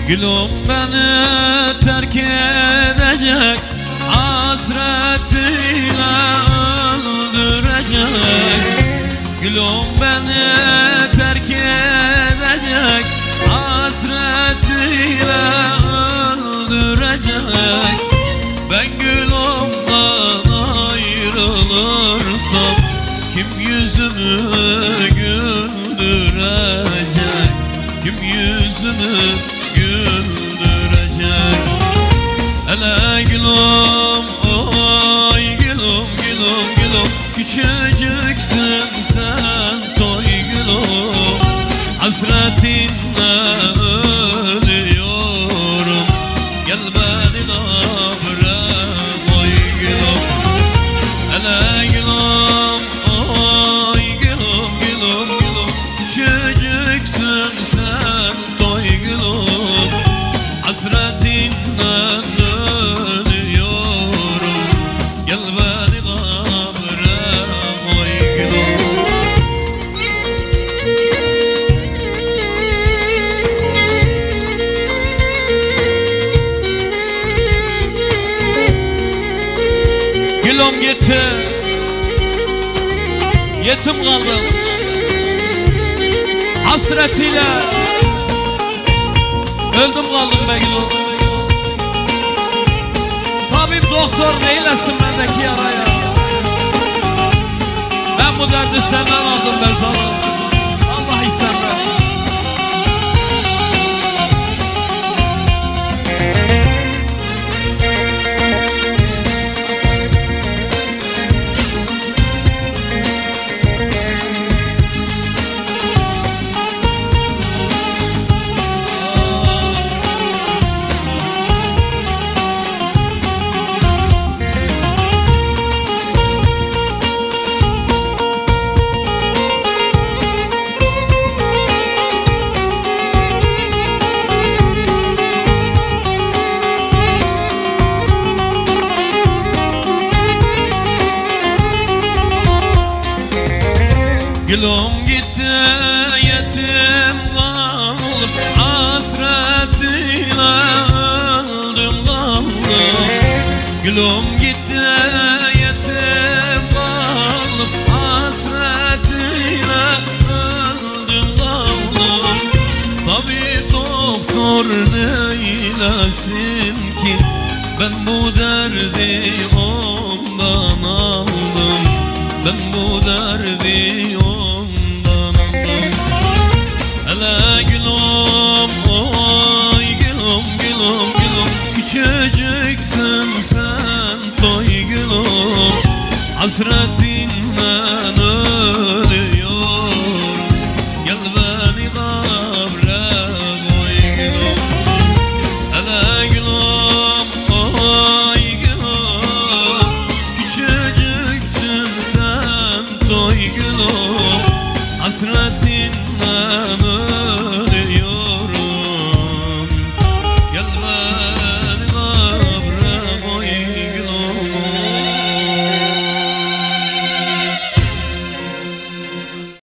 Gülüm beni terk edecek, hasretiyle öldürecek. Gülüm beni terk edecek, hasretiyle öldürecek. Ben gülümden ayrılırsam kim yüzümü güldürecek? Kim yüzümü güldürecek? Hele gülüm, oy gülüm, gülüm, gülüm, küçücüksün sen toy gülüm. Hasretinle ölüyorum, gel beni labra koy gülüm. Hele gülüm, oy gülüm, gülüm, gülüm, küçücüksün sen toy gülüm. Hasretinle ölüyorum, gel beni labra koy gülüm. Gülüm gitti, yetim kaldım, hasretiyle öldüm kaldım be gülüm. Tabip doktor neylesin bendeki yaraya? Ben bu derdi senden aldım ben sana. Allah ihsan ver. Gülüm gitti, yetim kaldım, hasretiyle öldüm kaldım. Gülüm gitti, yetim kaldım, hasretiyle öldüm kaldım. Tabip doktor neylesin ki ben bu derdi ondan aldım. Ben bu derdi ondan aldım. Hele gülüm, oy gülüm, gülüm, gülüm, küçücüksün sen toy gülüm. Hasretinle ölüyorum, gel beni kabra koy gülüm. Hele gülüm, oy gülüm, küçücüksün sen toy gülüm. Hasretinle